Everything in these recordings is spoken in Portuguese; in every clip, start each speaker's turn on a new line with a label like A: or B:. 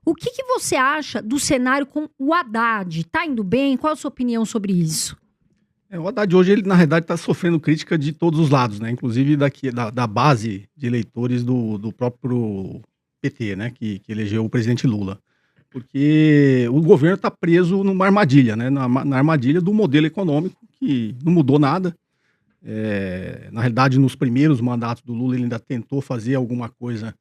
A: O que você acha do cenário com o Haddad? Tá indo bem? Qual a sua opinião sobre isso?
B: O Haddad hoje, ele na realidade está sofrendo crítica de todos os lados, né? Inclusive da base de eleitores do próprio PT, né? Que elegeu o presidente Lula. Porque o governo está preso numa armadilha, né? Na armadilha do modelo econômico, que não mudou nada. Na realidade, nos primeiros mandatos do Lula, ele ainda tentou fazer alguma coisa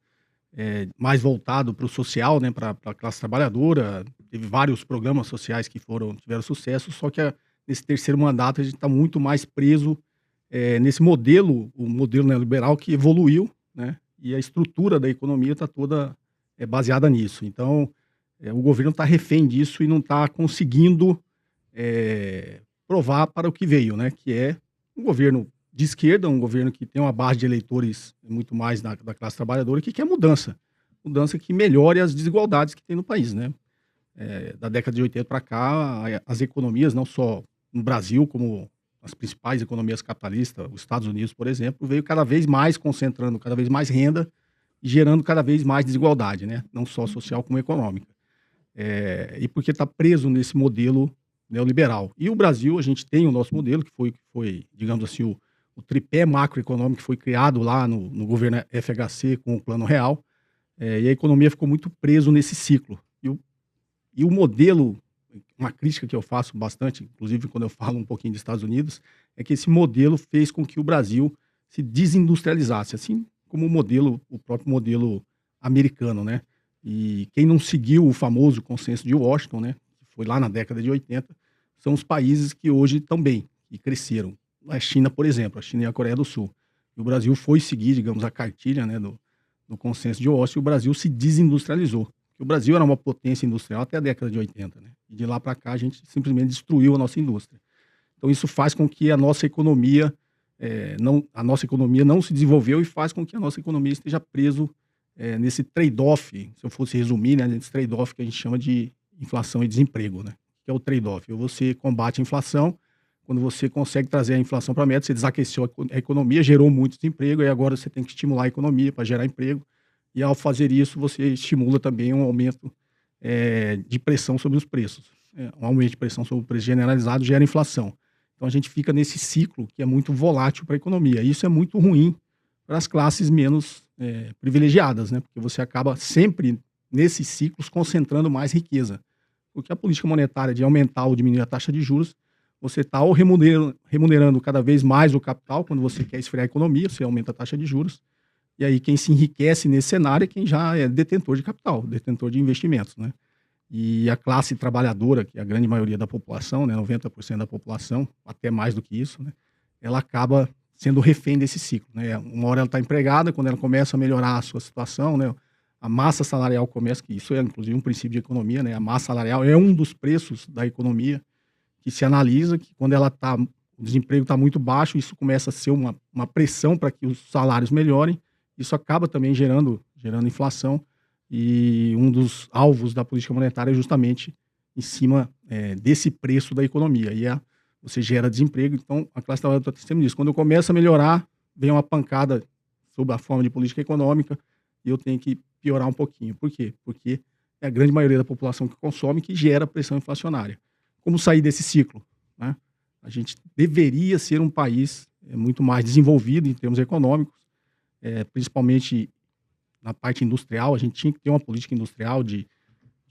B: mais voltado para o social, né? Para a classe trabalhadora. Teve vários programas sociais que tiveram sucesso, só que nesse terceiro mandato a gente está muito mais preso nesse modelo, o modelo neoliberal que evoluiu, né? E a estrutura da economia está toda baseada nisso. Então, o governo está refém disso e não está conseguindo provar para o que veio, né? Que é um governo de esquerda, um governo que tem uma base de eleitores muito mais da classe trabalhadora, que quer mudança. Mudança que melhore as desigualdades que tem no país, né? Da década de 80 para cá, as economias, não só no Brasil, como as principais economias capitalistas, os Estados Unidos, por exemplo, veio cada vez mais concentrando cada vez mais renda e gerando cada vez mais desigualdade, né? Não só social como econômica. E porque está preso nesse modelo neoliberal. E o Brasil, a gente tem o nosso modelo, que foi digamos assim, o tripé macroeconômico que foi criado lá no governo FHC com o Plano Real, e a economia ficou muito preso nesse ciclo. E o modelo, uma crítica que eu faço bastante, inclusive quando eu falo um pouquinho dos Estados Unidos, é que esse modelo fez com que o Brasil se desindustrializasse, assim como o próprio modelo americano, né? E quem não seguiu o famoso consenso de Washington, né, que foi lá na década de 80, são os países que hoje estão bem e cresceram. A China, por exemplo, a China e a Coreia do Sul. E o Brasil foi seguir, digamos, a cartilha, né, do consenso de Washington, e o Brasil se desindustrializou. O Brasil era uma potência industrial até a década de 80, né? E de lá para cá a gente simplesmente destruiu a nossa indústria. Então isso faz com que a nossa economia não se desenvolveu e faz com que a nossa economia esteja preso nesse trade-off, se eu fosse resumir, né, nesse trade-off que a gente chama de inflação e desemprego, né? Que é o trade-off. Você combate a inflação, quando você consegue trazer a inflação para a meta, você desaqueceu a economia, gerou muito desemprego, e agora você tem que estimular a economia para gerar emprego. E ao fazer isso, você estimula também um aumento de pressão sobre os preços. Um aumento de pressão sobre o preço generalizado gera inflação. Então a gente fica nesse ciclo que é muito volátil para a economia. E isso é muito ruim para as classes menos privilegiadas, né? Porque você acaba sempre nesses ciclos concentrando mais riqueza. Porque a política monetária de aumentar ou diminuir a taxa de juros, você está remunerando cada vez mais o capital. Quando você quer esfriar a economia, você aumenta a taxa de juros. E aí quem se enriquece nesse cenário é quem já é detentor de capital, detentor de investimentos, né? E a classe trabalhadora, que é a grande maioria da população, né, 90% da população, até mais do que isso, né, ela acaba sendo refém desse ciclo, né? Uma hora ela está empregada, quando ela começa a melhorar a sua situação, né, a massa salarial começa, que isso é inclusive um princípio de economia, né, a massa salarial é um dos preços da economia que se analisa, que quando o desemprego está muito baixo, isso começa a ser uma pressão para que os salários melhorem. Isso acaba também gerando inflação, e um dos alvos da política monetária é justamente em cima desse preço da economia. E você gera desemprego, então a classe trabalhadora está sempre nisso. Quando eu começo a melhorar, vem uma pancada sob a forma de política econômica e eu tenho que piorar um pouquinho. Por quê? Porque é a grande maioria da população que consome que gera pressão inflacionária. Como sair desse ciclo, né? A gente deveria ser um país muito mais desenvolvido em termos econômicos, principalmente na parte industrial. A gente tinha que ter uma política industrial de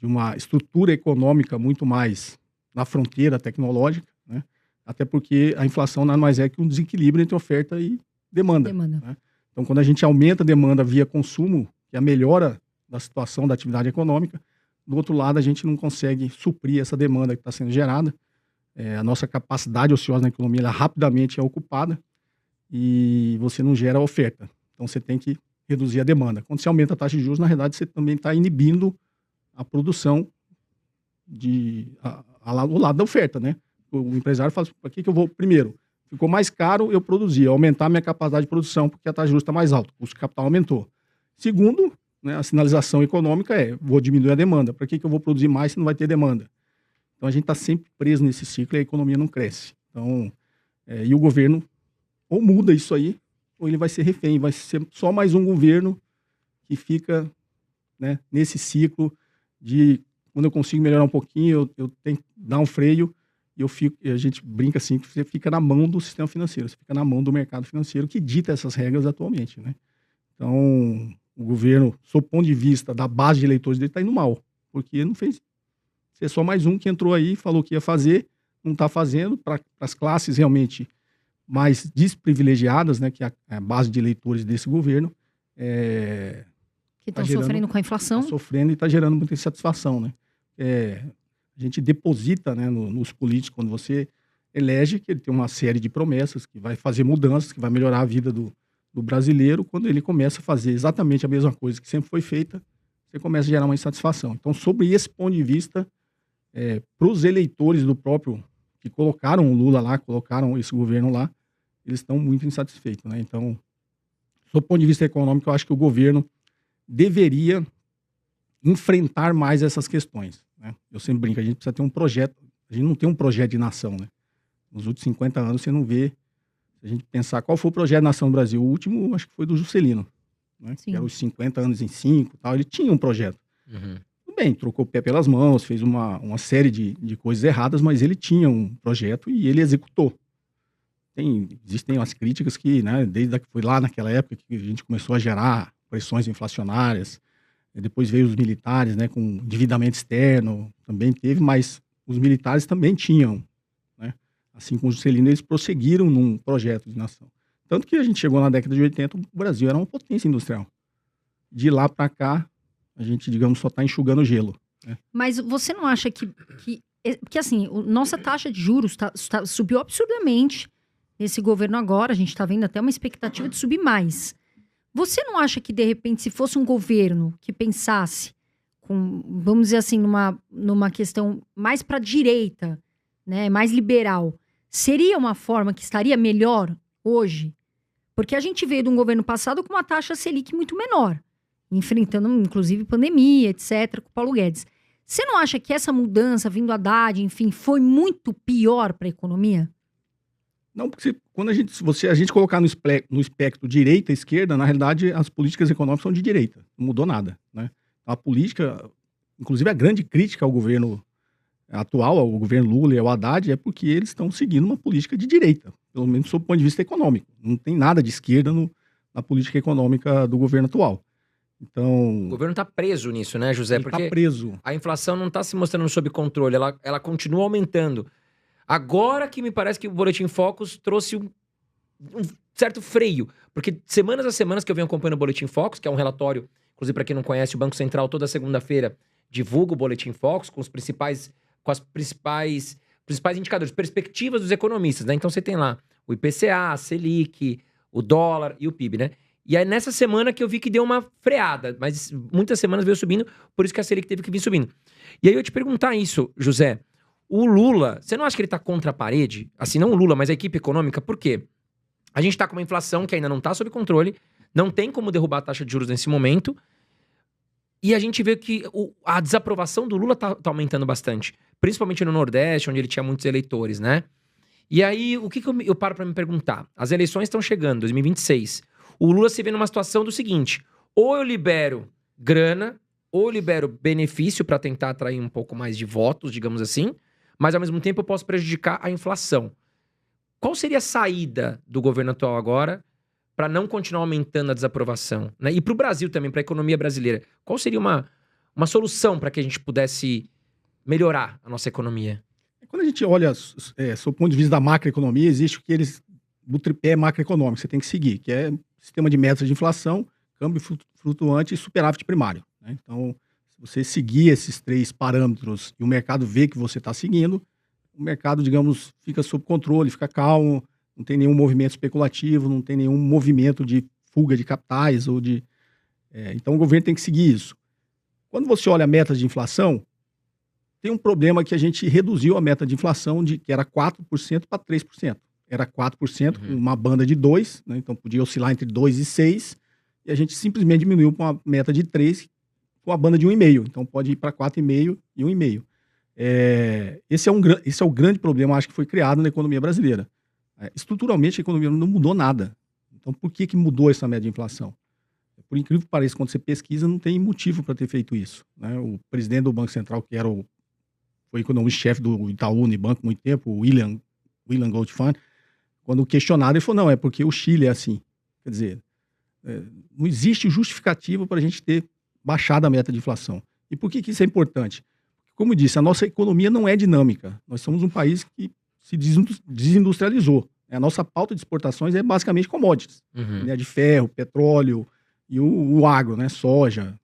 B: uma estrutura econômica muito mais na fronteira tecnológica, né? Até porque a inflação nada mais é que um desequilíbrio entre oferta e demanda. Né? Então, quando a gente aumenta a demanda via consumo, que é a melhora da situação da atividade econômica, do outro lado a gente não consegue suprir essa demanda que está sendo gerada. A nossa capacidade ociosa na economia ela rapidamente é ocupada e você não gera oferta. Então você tem que reduzir a demanda. Quando você aumenta a taxa de juros, na realidade você também está inibindo a produção o lado da oferta, né? O empresário fala, para que eu vou? Primeiro, ficou mais caro eu produzir, aumentar a minha capacidade de produção, porque a taxa de juros está mais alta, o custo de capital aumentou. Segundo, né, a sinalização econômica vou diminuir a demanda. Para que eu vou produzir mais se não vai ter demanda? Então a gente está sempre preso nesse ciclo e a economia não cresce. Então, e o governo ou muda isso aí, ou ele vai ser refém, vai ser só mais um governo que fica, né, nesse ciclo quando eu consigo melhorar um pouquinho, eu tenho que dar um freio e a gente brinca assim, que você fica na mão do sistema financeiro, você fica na mão do mercado financeiro que dita essas regras atualmente, né? Então, o governo, sob o ponto de vista da base de eleitores dele, está indo mal, porque não fez. Você é só mais um que entrou aí, falou que ia fazer, não está fazendo, para as classes realmente mais desprivilegiadas, né, que é a base de eleitores desse governo,
A: que estão sofrendo com a inflação.
B: Está sofrendo e está gerando muita insatisfação, né? A gente deposita, né, nos políticos, quando você elege, que ele tem uma série de promessas, que vai fazer mudanças, que vai melhorar a vida do brasileiro. Quando ele começa a fazer exatamente a mesma coisa que sempre foi feita, você começa a gerar uma insatisfação. Então, sobre esse ponto de vista, para os eleitores do próprio, que colocaram o Lula lá, colocaram esse governo lá, eles estão muito insatisfeitos, né? Então, do ponto de vista econômico, eu acho que o governo deveria enfrentar mais essas questões, né? Eu sempre brinco, a gente precisa ter um projeto, a gente não tem um projeto de nação, né? Nos últimos 50 anos você não vê, se a gente pensar qual foi o projeto de nação no Brasil, o último acho que foi do Juscelino, né? Que era os 50 anos em 5 e tal, ele tinha um projeto. Tudo bem, trocou o pé pelas mãos, fez uma série de coisas erradas, mas ele tinha um projeto e ele executou. Existem as críticas que, né, desde que foi lá naquela época que a gente começou a gerar pressões inflacionárias, depois veio os militares, né, com endividamento externo, também teve, mas os militares também tinham, né, assim como o Juscelino, eles prosseguiram num projeto de nação. Tanto que a gente chegou na década de 80, o Brasil era uma potência industrial. De lá para cá, a gente, digamos, só está enxugando gelo, né?
A: Mas você não acha que assim, nossa taxa de juros subiu absurdamente nesse governo agora, a gente está vendo até uma expectativa de subir mais. Você não acha que, de repente, se fosse um governo que pensasse, vamos dizer assim, numa questão mais para a direita, né, mais liberal, seria uma forma que estaria melhor hoje? Porque a gente veio de um governo passado com uma taxa Selic muito menor, enfrentando, inclusive, pandemia, etc., com o Paulo Guedes. Você não acha que essa mudança, vindo Haddad, enfim, foi muito pior para a economia?
B: Não, porque quando a gente colocar no espectro direita e esquerda, na realidade as políticas econômicas são de direita, não mudou nada, né? A política, inclusive a grande crítica ao governo atual, ao governo Lula e ao Haddad, é porque eles estão seguindo uma política de direita, pelo menos sob o ponto de vista econômico. Não tem nada de esquerda na política econômica do governo atual. Então,
C: o governo está preso nisso, né, José?
B: Ele
C: porque
B: está preso.
C: A inflação não está se mostrando sob controle, ela continua aumentando. Agora que me parece que o Boletim Focus trouxe um certo freio, porque semanas a semanas que eu venho acompanhando o Boletim Focus, que é um relatório, inclusive para quem não conhece, o Banco Central toda segunda-feira divulga o Boletim Focus com os principais indicadores, perspectivas dos economistas, né? Então você tem lá o IPCA, a Selic, o dólar e o PIB, né? E aí nessa semana que eu vi que deu uma freada, mas muitas semanas veio subindo, por isso que a Selic teve que vir subindo. E aí eu ia te perguntar isso, José. O Lula, você não acha que ele tá contra a parede? Assim, não o Lula, mas a equipe econômica, por quê? A gente tá com uma inflação que ainda não tá sob controle, não tem como derrubar a taxa de juros nesse momento, e a gente vê que a desaprovação do Lula tá aumentando bastante, principalmente no Nordeste, onde ele tinha muitos eleitores, né? E aí, o que eu paro pra me perguntar? As eleições estão chegando, 2026. O Lula se vê numa situação do seguinte, ou eu libero grana, ou eu libero benefício pra tentar atrair um pouco mais de votos, digamos assim, mas ao mesmo tempo eu posso prejudicar a inflação. Qual seria a saída do governo atual agora para não continuar aumentando a desaprovação, né? E para o Brasil também, para a economia brasileira, qual seria uma solução para que a gente pudesse melhorar a nossa economia?
B: Quando a gente olha, sob o ponto de vista da macroeconomia, existe o tripé macroeconômico que você tem que seguir, que é sistema de metas de inflação, câmbio flutuante e superávit primário, né? Então, você seguir esses 3 parâmetros e o mercado vê que você está seguindo, o mercado, digamos, fica sob controle, fica calmo, não tem nenhum movimento especulativo, não tem nenhum movimento de fuga de capitais ou de... então o governo tem que seguir isso. Quando você olha a meta de inflação, tem um problema que a gente reduziu a meta de inflação que era 4% para 3%. Era 4% com uma banda de 2, né? Então podia oscilar entre 2 e 6, e a gente simplesmente diminuiu para uma meta de 3, com a banda de 1,5. Então pode ir para 4,5 e 1,5. Esse é o grande problema, acho que foi criado na economia brasileira. Estruturalmente, a economia não mudou nada. Então por que mudou essa média de inflação? por incrível que pareça, quando você pesquisa, não tem motivo para ter feito isso, né? O presidente do Banco Central, que foi economista-chefe do Itaú Unibanco há muito tempo, o William Goldfein, quando questionado, ele falou, não, é porque o Chile é assim. Quer dizer, não existe justificativa para a gente ter baixado a meta de inflação. E por que isso é importante? Como eu disse, a nossa economia não é dinâmica. Nós somos um país que se desindustrializou. A nossa pauta de exportações é basicamente commodities. Né, de ferro, petróleo e o agro, né, soja.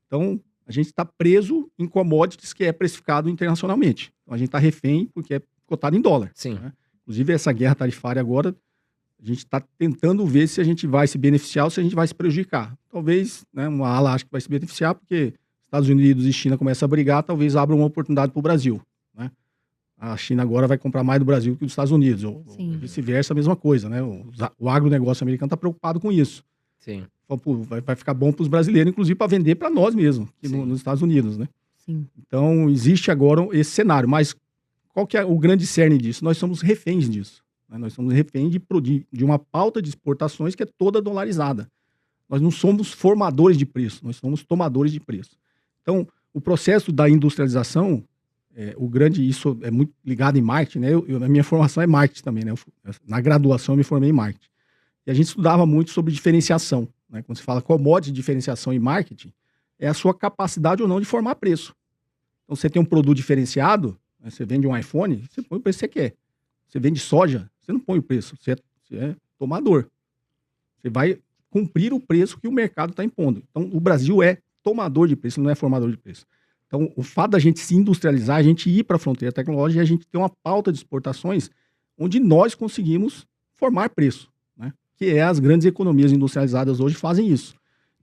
B: Então, a gente está preso em commodities que é precificado internacionalmente. Então, a gente está refém porque é cotado em dólar.
C: Sim.
B: Né? Inclusive, essa guerra tarifária agora, a gente está tentando ver se a gente vai se beneficiar ou se a gente vai se prejudicar. Talvez, né, uma ala acha que vai se beneficiar porque Estados Unidos e China começam a brigar, talvez abra uma oportunidade para o Brasil. Né? A China agora vai comprar mais do Brasil que dos Estados Unidos. Ou vice-versa, a mesma coisa. Né? O agronegócio americano está preocupado com isso.
C: Sim.
B: Então, pô, vai ficar bom para os brasileiros, inclusive para vender para nós mesmos, aqui nos Estados Unidos. Né?
A: Sim.
B: Então, existe agora esse cenário. Mas qual que é o grande cerne disso? Nós somos reféns disso. Né? Nós somos reféns de uma pauta de exportações que é toda dolarizada. Nós não somos formadores de preço, nós somos tomadores de preço. Então, o processo da industrialização, isso é muito ligado em marketing, né? A minha formação é marketing também, né? Na graduação eu me formei em marketing. E a gente estudava muito sobre diferenciação, né? Quando se fala commodity, diferenciação e marketing, é a sua capacidade ou não de formar preço. Então, você tem um produto diferenciado, né? Você vende um iPhone, você põe o preço que você quer. Você vende soja, você não põe o preço, você é tomador. Você vai cumprir o preço que o mercado está impondo. Então, o Brasil é tomador de preço, não é formador de preço. Então, o fato da gente se industrializar, a gente ir para a fronteira tecnológica, a gente ter uma pauta de exportações onde nós conseguimos formar preço, né? Que é as grandes economias industrializadas hoje fazem isso.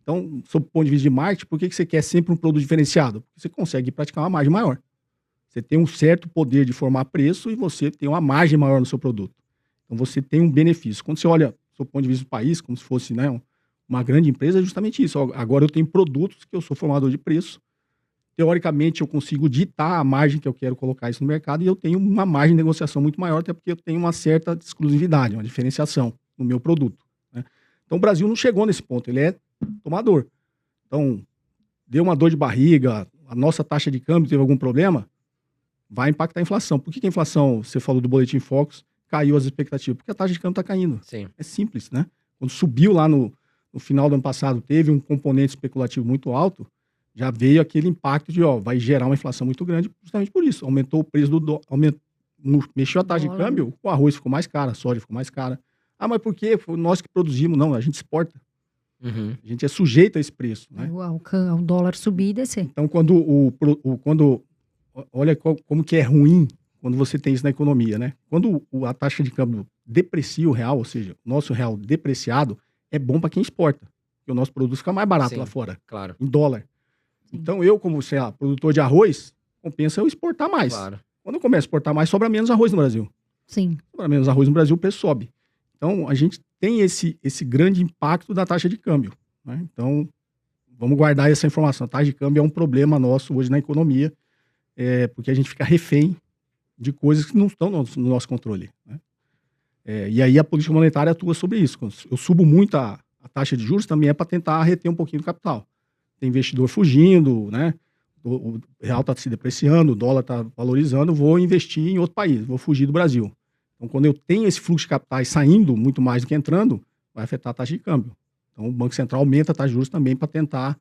B: Então, sob o ponto de vista de marketing, por que você quer sempre um produto diferenciado? Porque você consegue praticar uma margem maior. Você tem um certo poder de formar preço e você tem uma margem maior no seu produto. Então, você tem um benefício. Quando você olha, sob o ponto de vista do país, como se fosse, né, uma grande empresa, é justamente isso. Agora eu tenho produtos que eu sou formador de preço. Teoricamente, eu consigo ditar a margem que eu quero colocar isso no mercado e eu tenho uma margem de negociação muito maior, até porque eu tenho uma certa exclusividade, uma diferenciação no meu produto. Né? Então, o Brasil não chegou nesse ponto. Ele é tomador. Então, deu uma dor de barriga, a nossa taxa de câmbio teve algum problema, vai impactar a inflação. Por que a inflação, você falou do Boletim Focus, caiu as expectativas? Porque a taxa de câmbio está caindo.
C: Sim.
B: É simples, né? Quando subiu lá no final do ano passado, teve um componente especulativo muito alto, já veio aquele impacto de, vai gerar uma inflação muito grande, justamente por isso. Aumentou o preço mexeu a taxa de câmbio, o arroz ficou mais caro, a soja ficou mais cara. Ah, mas por quê? Foi nós que produzimos. Não, a gente exporta. A gente é sujeito a esse preço, né?
A: O dólar subir e descer.
B: Então, olha como que é ruim quando você tem isso na economia, né? Quando a taxa de câmbio deprecia o real, ou seja, o nosso real depreciado, é bom para quem exporta. Porque o nosso produto fica mais barato lá fora,
C: claro.
B: em dólar. Sim. Então, eu, como, sei lá, produtor de arroz, compensa eu exportar mais.
C: Claro.
B: Quando eu começo a exportar mais, sobra menos arroz no Brasil.
A: Sim.
B: Sobra menos arroz no Brasil, o preço sobe. Então, a gente tem esse grande impacto da taxa de câmbio. Né? Então, vamos guardar essa informação. A taxa de câmbio é um problema nosso hoje na economia, porque a gente fica refém de coisas que não estão no nosso controle. Né? E aí a política monetária atua sobre isso. Quando eu subo muito a taxa de juros, também é para tentar reter um pouquinho do capital. Tem investidor fugindo, né? O real está se depreciando, o dólar está valorizando, vou investir em outro país, vou fugir do Brasil. Então, quando eu tenho esse fluxo de capitais saindo muito mais do que entrando, vai afetar a taxa de câmbio. Então, o Banco Central aumenta a taxa de juros também para tentar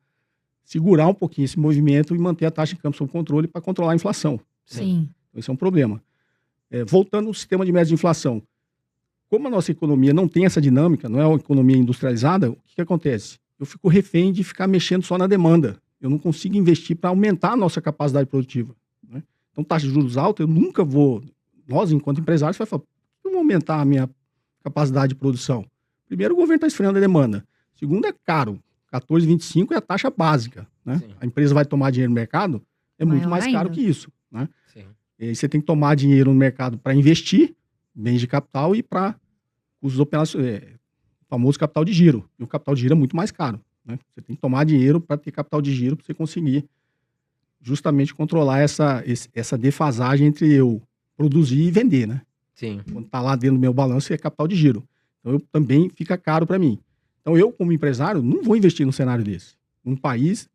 B: segurar um pouquinho esse movimento e manter a taxa de câmbio sob controle para controlar a inflação.
A: Sim.
B: Então, esse é um problema. Voltando ao sistema de metas de inflação. Como a nossa economia não tem essa dinâmica, não é uma economia industrializada, o que acontece? Eu fico refém de ficar mexendo só na demanda. Eu não consigo investir para aumentar a nossa capacidade produtiva. Né? Então, taxa de juros alta, eu nunca vou... Nós, enquanto empresários, vai falar, por que eu vou aumentar a minha capacidade de produção? Primeiro, o governo está esfriando a demanda. Segundo, é caro. 14,25 é a taxa básica. Né? A empresa vai tomar dinheiro no mercado, é muito mais caro que isso. Né?
C: Sim.
B: E aí você tem que tomar dinheiro no mercado para investir, bens de capital e para os operações, o famoso capital de giro. E o capital de giro é muito mais caro. Né? Você tem que tomar dinheiro para ter capital de giro para você conseguir justamente controlar essa defasagem entre eu produzir e vender, né?
C: Sim.
B: Quando está lá dentro do meu balanço é capital de giro. Então também fica caro para mim. Então, eu, como empresário, não vou investir num cenário desse. Num país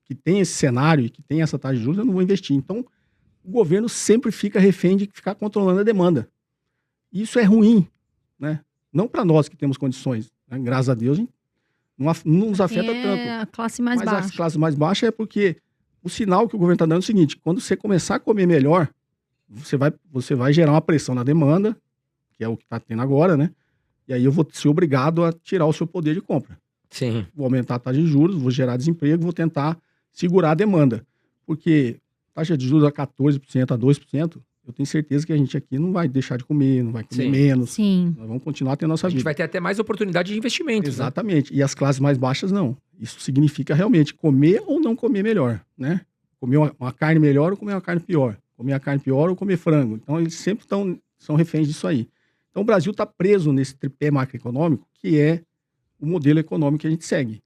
B: que tem esse cenário e que tem essa taxa de juros, eu não vou investir. Então, o governo sempre fica refém de ficar controlando a demanda. Isso é ruim, né? Não para nós que temos condições, né? Graças a Deus, não nos afeta tanto.
A: A classe mais
B: Mas
A: baixa.
B: a classe mais baixa é porque o sinal que o governo está dando é o seguinte: quando você começar a comer melhor, você vai gerar uma pressão na demanda, que é o que está tendo agora, né? E aí eu vou ser obrigado a tirar o seu poder de compra.
C: Sim.
B: Vou aumentar a taxa de juros, vou gerar desemprego, vou tentar segurar a demanda. Porque taxa de juros a 14%, a 2%, eu tenho certeza que a gente aqui não vai deixar de comer, não vai comer
C: Sim.
B: menos.
A: Sim.
B: Nós vamos continuar tendo a nossa
C: A gente
B: vida.
C: vai ter até mais oportunidade de investimento.
B: Exatamente. E as classes mais baixas, não. Isso significa realmente comer ou não comer melhor, né? Comer uma carne melhor ou comer uma carne pior. Comer a carne pior ou comer frango. Então, eles sempre são reféns disso aí. Então, o Brasil está preso nesse tripé macroeconômico, que é o modelo econômico que a gente segue.